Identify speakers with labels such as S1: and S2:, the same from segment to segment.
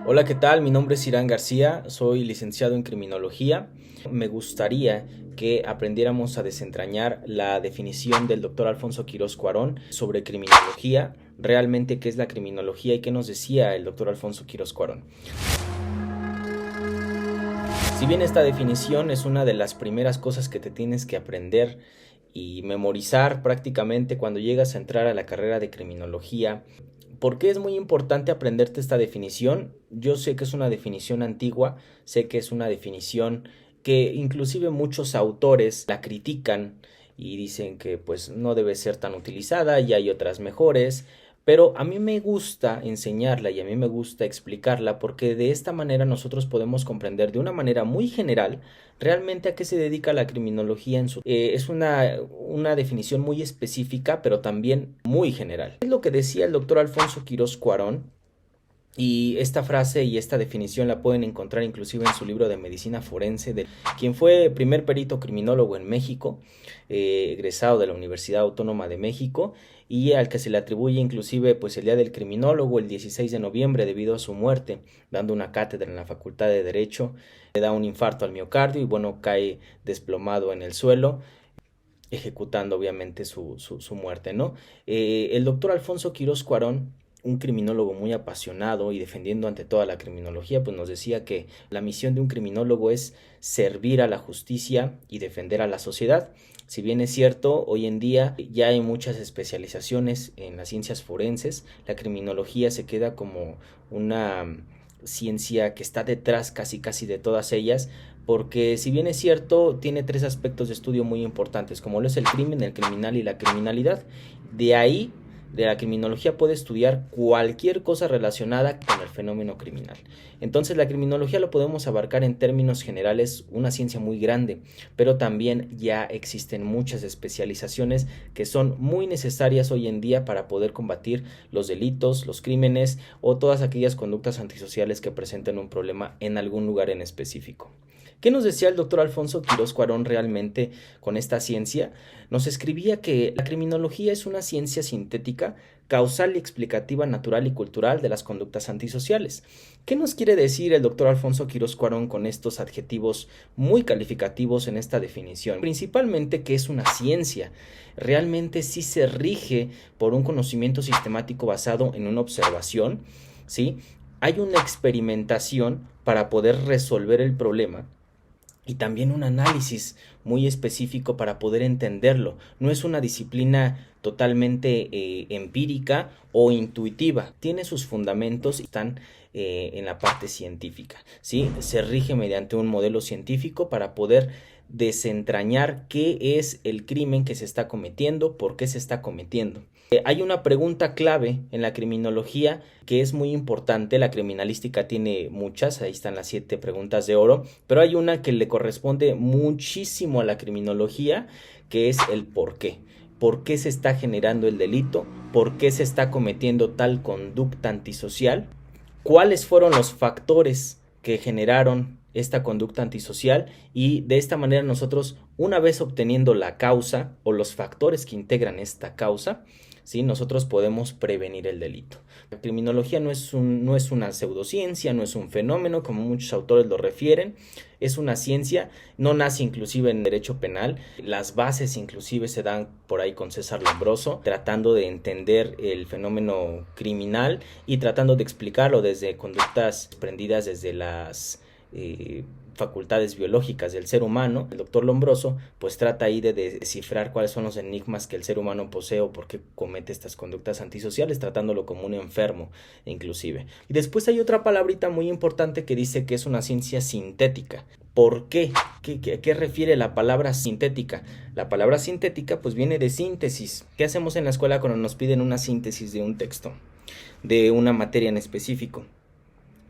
S1: Hola, ¿qué tal? Mi nombre es Irán García, soy licenciado en criminología. Me gustaría que aprendiéramos a desentrañar la definición del doctor Alfonso Quirós Cuarón sobre criminología, realmente qué es la criminología y qué nos decía el doctor Alfonso Quirós Cuarón. Si bien esta definición es una de las primeras cosas que te tienes que aprender y memorizar prácticamente cuando llegas a entrar a la carrera de criminología, ¿por qué es muy importante aprenderte esta definición? Yo sé que es una definición antigua, sé que es una definición que inclusive muchos autores la critican y dicen que pues no debe ser tan utilizada y hay otras mejores, pero a mí me gusta enseñarla y a mí me gusta explicarla porque de esta manera nosotros podemos comprender de una manera muy general realmente a qué se dedica la criminología en su... es una definición muy específica, pero también muy general. Es lo que decía el doctor Alfonso Quirós Cuarón, y esta frase y esta definición la pueden encontrar inclusive en su libro de medicina forense, de quien fue primer perito criminólogo en México, egresado de la Universidad Autónoma de México, y al que se le atribuye inclusive pues el Día del Criminólogo, el 16 de noviembre, debido a su muerte, dando una cátedra en la Facultad de Derecho. Le da un infarto al miocardio y bueno, cae desplomado en el suelo, ejecutando obviamente su muerte, ¿no? El doctor Alfonso Quirós Cuarón, un criminólogo muy apasionado y defendiendo ante toda la criminología, pues nos decía que la misión de un criminólogo es servir a la justicia y defender a la sociedad. Si bien es cierto, hoy en día ya hay muchas especializaciones en las ciencias forenses, la criminología se queda como una ciencia que está detrás casi casi de todas ellas, porque si bien es cierto, tiene tres aspectos de estudio muy importantes, como lo es el crimen, el criminal y la criminalidad. De ahí, de la criminología puede estudiar cualquier cosa relacionada con el fenómeno criminal. Entonces la criminología lo podemos abarcar en términos generales, una ciencia muy grande, pero también ya existen muchas especializaciones que son muy necesarias hoy en día para poder combatir los delitos, los crímenes o todas aquellas conductas antisociales que presenten un problema en algún lugar en específico. ¿Qué nos decía el doctor Alfonso Quirós Cuarón realmente con esta ciencia? Nos escribía que la criminología es una ciencia sintética, causal y explicativa, natural y cultural de las conductas antisociales. ¿Qué nos quiere decir el doctor Alfonso Quirós Cuarón con estos adjetivos muy calificativos en esta definición? Principalmente que es una ciencia, realmente sí se rige por un conocimiento sistemático basado en una observación, ¿sí? Hay una experimentación para poder resolver el problema y también un análisis muy específico para poder entenderlo. No es una disciplina totalmente empírica o intuitiva. Tiene sus fundamentos y están en la parte científica, ¿sí? Se rige mediante un modelo científico para poder desentrañar qué es el crimen que se está cometiendo, por qué se está cometiendo. Hay una pregunta clave en la criminología que es muy importante. La criminalística tiene muchas, ahí están las 7 preguntas de oro, pero hay una que le corresponde muchísimo a la criminología, que es el por qué. ¿Por qué se está generando el delito? ¿Por qué se está cometiendo tal conducta antisocial? ¿Cuáles fueron los factores que generaron esta conducta antisocial? Y de esta manera nosotros, una vez obteniendo la causa o los factores que integran esta causa, ¿sí?, nosotros podemos prevenir el delito. La criminología no es una pseudociencia, no es un fenómeno como muchos autores lo refieren, es una ciencia, no nace inclusive en derecho penal, las bases inclusive se dan por ahí con César Lombroso, tratando de entender el fenómeno criminal y tratando de explicarlo desde conductas prendidas desde las facultades biológicas del ser humano. El doctor Lombroso pues trata ahí de descifrar cuáles son los enigmas que el ser humano posee o por qué comete estas conductas antisociales, tratándolo como un enfermo inclusive. Y después hay otra palabrita muy importante que dice que es una ciencia sintética. ¿Por qué? ¿A qué refiere la palabra sintética? La palabra sintética pues viene de síntesis. ¿Qué hacemos en la escuela cuando nos piden una síntesis de un texto, de una materia en específico?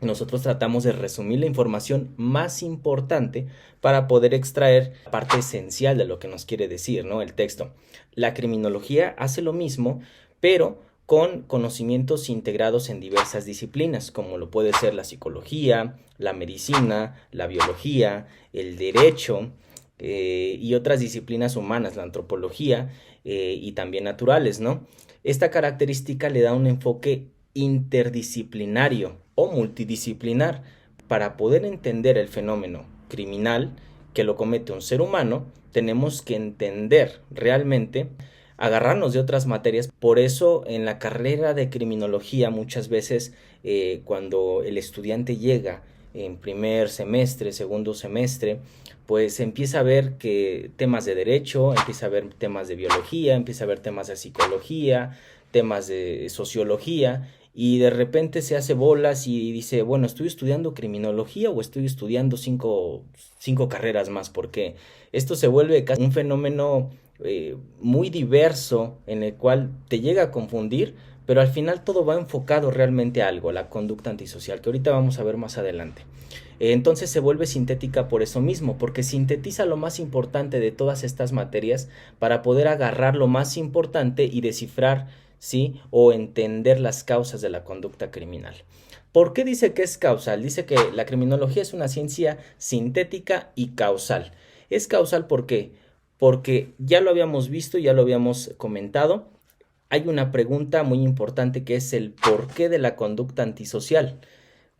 S1: Nosotros tratamos de resumir la información más importante para poder extraer la parte esencial de lo que nos quiere decir, ¿no?, el texto. La criminología hace lo mismo, pero con conocimientos integrados en diversas disciplinas, como lo puede ser la psicología, la medicina, la biología, el derecho y otras disciplinas humanas, la antropología y también naturales, ¿no? Esta característica le da un enfoque interdisciplinario o multidisciplinar. Para poder entender el fenómeno criminal que lo comete un ser humano, tenemos que entender realmente, agarrarnos de otras materias. Por eso en la carrera de criminología muchas veces cuando el estudiante llega en primer semestre, segundo semestre, pues empieza a ver que temas de derecho, empieza a ver temas de biología, empieza a ver temas de psicología, temas de sociología, y de repente se hace bolas y dice, bueno, ¿estoy estudiando criminología o estoy estudiando cinco carreras más? Porque esto se vuelve casi un fenómeno muy diverso en el cual te llega a confundir, pero al final todo va enfocado realmente a algo, la conducta antisocial, que ahorita vamos a ver más adelante. Entonces se vuelve sintética por eso mismo, porque sintetiza lo más importante de todas estas materias para poder agarrar lo más importante y descifrar, ¿sí? O entender las causas de la conducta criminal. ¿Por qué dice que es causal? Dice que la criminología es una ciencia sintética y causal. Es causal ¿por qué? Porque ya lo habíamos visto, ya lo habíamos comentado. Hay una pregunta muy importante que es el porqué de la conducta antisocial.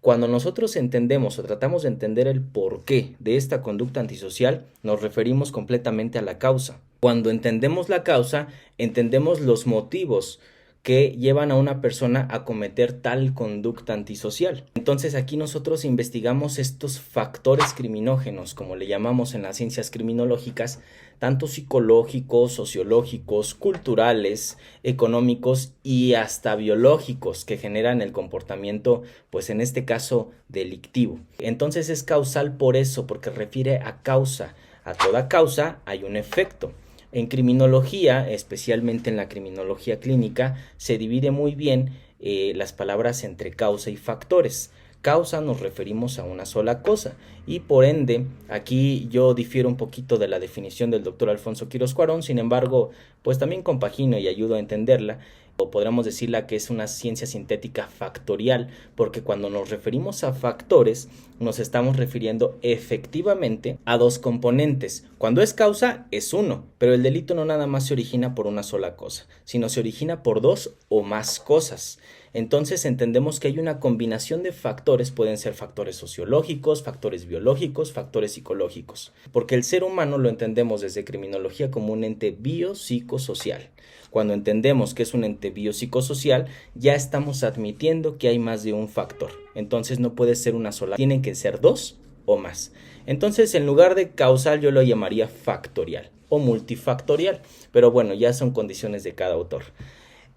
S1: Cuando nosotros entendemos o tratamos de entender el porqué de esta conducta antisocial, nos referimos completamente a la causa. Cuando entendemos la causa, entendemos los motivos que llevan a una persona a cometer tal conducta antisocial. Entonces aquí nosotros investigamos estos factores criminógenos, como le llamamos en las ciencias criminológicas, tanto psicológicos, sociológicos, culturales, económicos y hasta biológicos que generan el comportamiento, pues en este caso, delictivo. Entonces es causal por eso, porque refiere a causa. A toda causa hay un efecto. En criminología, especialmente en la criminología clínica, se divide muy bien las palabras entre causa y factores. Causa nos referimos a una sola cosa y por ende aquí yo difiero un poquito de la definición del doctor Alfonso Quirós Cuarón, sin embargo pues también compagino y ayudo a entenderla. O podríamos decirla que es una ciencia sintética factorial, porque cuando nos referimos a factores nos estamos refiriendo efectivamente a dos componentes. Cuando es causa es uno, pero el delito no nada más se origina por una sola cosa, sino se origina por dos o más cosas. Entonces entendemos que hay una combinación de factores, pueden ser factores sociológicos, factores biológicos, factores psicológicos, porque el ser humano lo entendemos desde criminología como un ente biopsicosocial. Cuando entendemos que es un ente biopsicosocial, ya estamos admitiendo que hay más de un factor. Entonces no puede ser una sola, tienen que ser dos o más. Entonces en lugar de causal yo lo llamaría factorial o multifactorial, pero bueno, ya son condiciones de cada autor.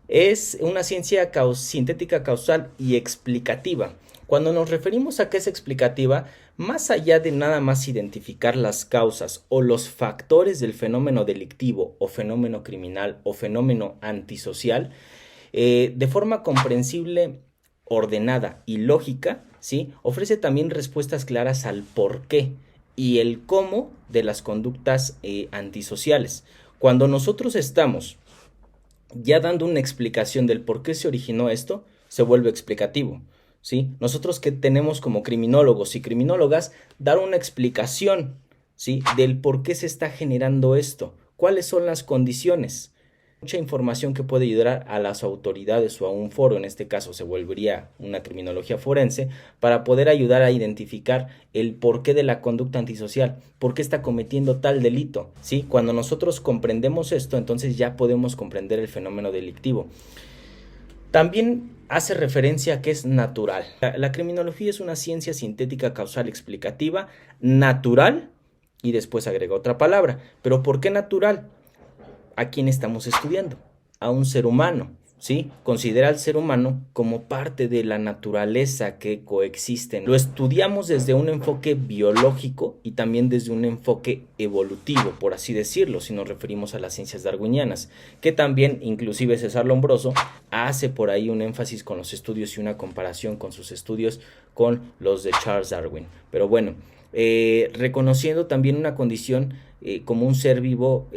S1: Es una ciencia sintética, causal y explicativa. Cuando nos referimos a que es explicativa, más allá de nada más identificar las causas o los factores del fenómeno delictivo o fenómeno criminal o fenómeno antisocial, de forma comprensible, ordenada y lógica, ¿sí? Ofrece también respuestas claras al porqué y el cómo de las conductas antisociales. Cuando nosotros estamos ya dando una explicación del por qué se originó esto, se vuelve explicativo, ¿sí? Nosotros que tenemos como criminólogos y criminólogas, dar una explicación, ¿sí? Del por qué se está generando esto, cuáles son las condiciones. Mucha información que puede ayudar a las autoridades o a un foro, en este caso se volvería una criminología forense, para poder ayudar a identificar el porqué de la conducta antisocial, por qué está cometiendo tal delito, ¿sí? Cuando nosotros comprendemos esto, entonces ya podemos comprender el fenómeno delictivo. También hace referencia a que es natural. La criminología es una ciencia sintética, causal, explicativa, natural, y después agrega otra palabra. ¿Pero por qué natural? ¿A quién estamos estudiando? A un ser humano, ¿sí? Considera al ser humano como parte de la naturaleza que coexisten. Lo estudiamos desde un enfoque biológico y también desde un enfoque evolutivo, por así decirlo, si nos referimos a las ciencias darwinianas, que también inclusive César Lombroso hace por ahí un énfasis con los estudios y una comparación con sus estudios con los de Charles Darwin. Pero bueno, reconociendo también una condición como un ser vivo,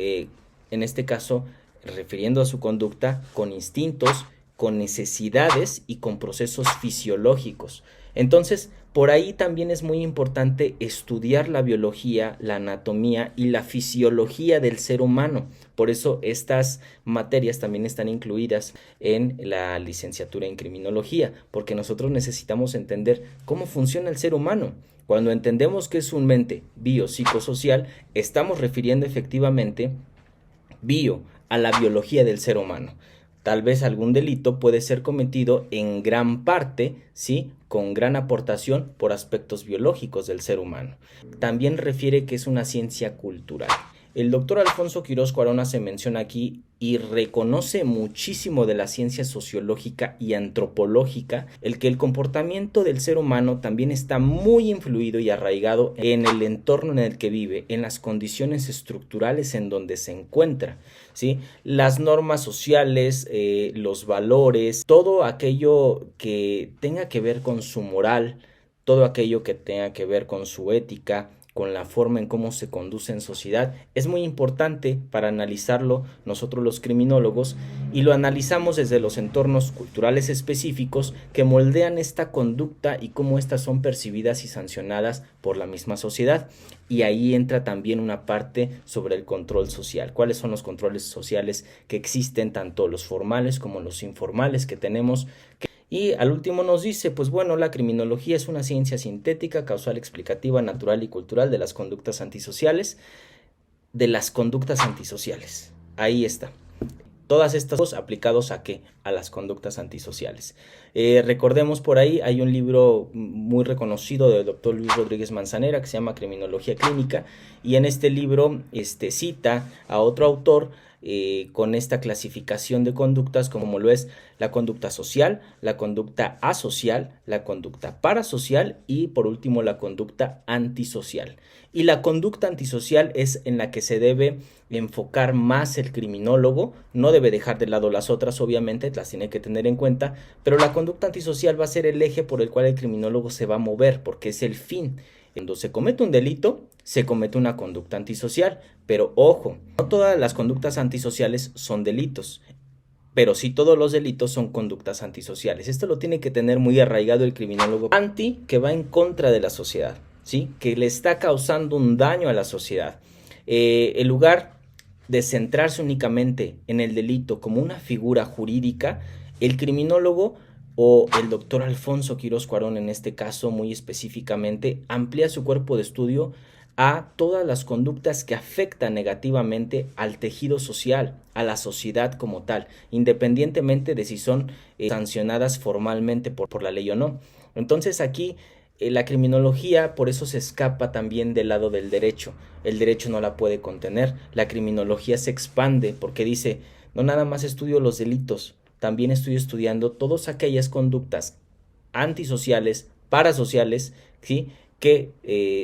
S1: en este caso refiriendo a su conducta, con instintos, con necesidades y con procesos fisiológicos. Entonces, por ahí también es muy importante estudiar la biología, la anatomía y la fisiología del ser humano. Por eso estas materias también están incluidas en la licenciatura en criminología, porque nosotros necesitamos entender cómo funciona el ser humano. Cuando entendemos que es un ente biopsicosocial, estamos refiriendo efectivamente bio a la biología del ser humano. Tal vez algún delito puede ser cometido en gran parte, ¿sí?, con gran aportación por aspectos biológicos del ser humano. También refiere que es una ciencia cultural. El doctor Alfonso Quirós Corona se menciona aquí y reconoce muchísimo de la ciencia sociológica y antropológica, el que el comportamiento del ser humano también está muy influido y arraigado en el entorno en el que vive, en las condiciones estructurales en donde se encuentra, ¿sí? Las normas sociales, los valores, todo aquello que tenga que ver con su moral, todo aquello que tenga que ver con su ética, con la forma en cómo se conduce en sociedad, es muy importante para analizarlo nosotros los criminólogos, y lo analizamos desde los entornos culturales específicos que moldean esta conducta y cómo éstas son percibidas y sancionadas por la misma sociedad. Y ahí entra también una parte sobre el control social. ¿Cuáles son los controles sociales que existen, tanto los formales como los informales que tenemos? Y al último nos dice, pues bueno, la criminología es una ciencia sintética, causal, explicativa, natural y cultural de las conductas antisociales. Ahí está. Todas estas cosas aplicados ¿a qué? A las conductas antisociales. Recordemos por ahí, hay un libro muy reconocido del doctor Luis Rodríguez Manzanera que se llama Criminología Clínica, y en este libro cita a otro autor con esta clasificación de conductas como lo es la conducta social, la conducta asocial, la conducta parasocial y por último la conducta antisocial. Y la conducta antisocial es en la que se debe enfocar más el criminólogo, no debe dejar de lado las otras, obviamente las tiene que tener en cuenta, pero la conducta antisocial va a ser el eje por el cual el criminólogo se va a mover, porque es el fin. Cuando se comete un delito, se comete una conducta antisocial, pero ojo, no todas las conductas antisociales son delitos, pero sí todos los delitos son conductas antisociales. Esto lo tiene que tener muy arraigado el criminólogo. Anti, que va en contra de la sociedad, ¿sí?, que le está causando un daño a la sociedad. En lugar de centrarse únicamente en el delito como una figura jurídica, el criminólogo o el doctor Alfonso Quirós Cuarón, en este caso muy específicamente, amplía su cuerpo de estudio a todas las conductas que afectan negativamente al tejido social, a la sociedad como tal, independientemente de si son sancionadas formalmente por la ley o no. Entonces aquí la criminología por eso se escapa también del lado del derecho. El derecho no la puede contener. La criminología se expande porque dice, no nada más estudio los delitos, también estoy estudiando todas aquellas conductas antisociales, parasociales, ¿sí?, que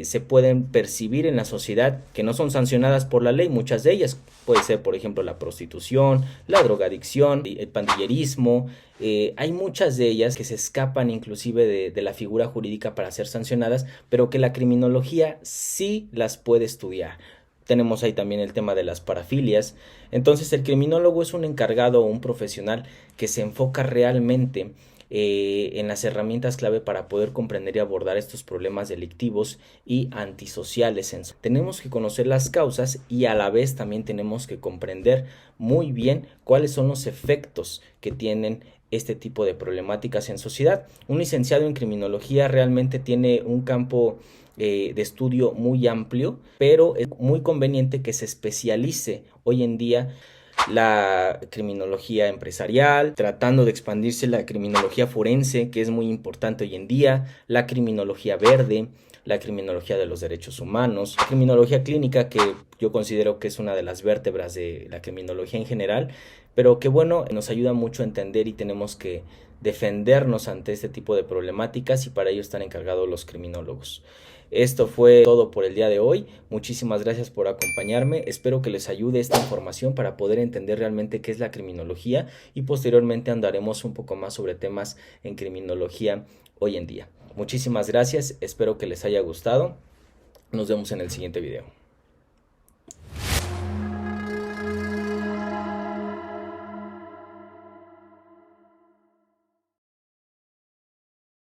S1: se pueden percibir en la sociedad, que no son sancionadas por la ley. Muchas de ellas puede ser, por ejemplo, la prostitución, la drogadicción, el pandillerismo. Hay muchas de ellas que se escapan inclusive de la figura jurídica para ser sancionadas, pero que la criminología sí las puede estudiar. Tenemos ahí también el tema de las parafilias. Entonces el criminólogo es un encargado o un profesional que se enfoca realmente en las herramientas clave para poder comprender y abordar estos problemas delictivos y antisociales. Tenemos que conocer las causas y a la vez también tenemos que comprender muy bien cuáles son los efectos que tienen este tipo de problemáticas en sociedad. Un licenciado en criminología realmente tiene un campo de estudio muy amplio, pero es muy conveniente que se especialice hoy en día la criminología empresarial, tratando de expandirse la criminología forense, que es muy importante hoy en día, la criminología verde, la criminología de los derechos humanos, la criminología clínica, que yo considero que es una de las vértebras de la criminología en general, pero que bueno, nos ayuda mucho a entender y tenemos que defendernos ante este tipo de problemáticas, y para ello están encargados los criminólogos. Esto fue todo por el día de hoy. Muchísimas gracias por acompañarme. Espero que les ayude esta información para poder entender realmente qué es la criminología, y posteriormente andaremos un poco más sobre temas en criminología hoy en día. Muchísimas gracias. Espero que les haya gustado. Nos vemos en el siguiente video.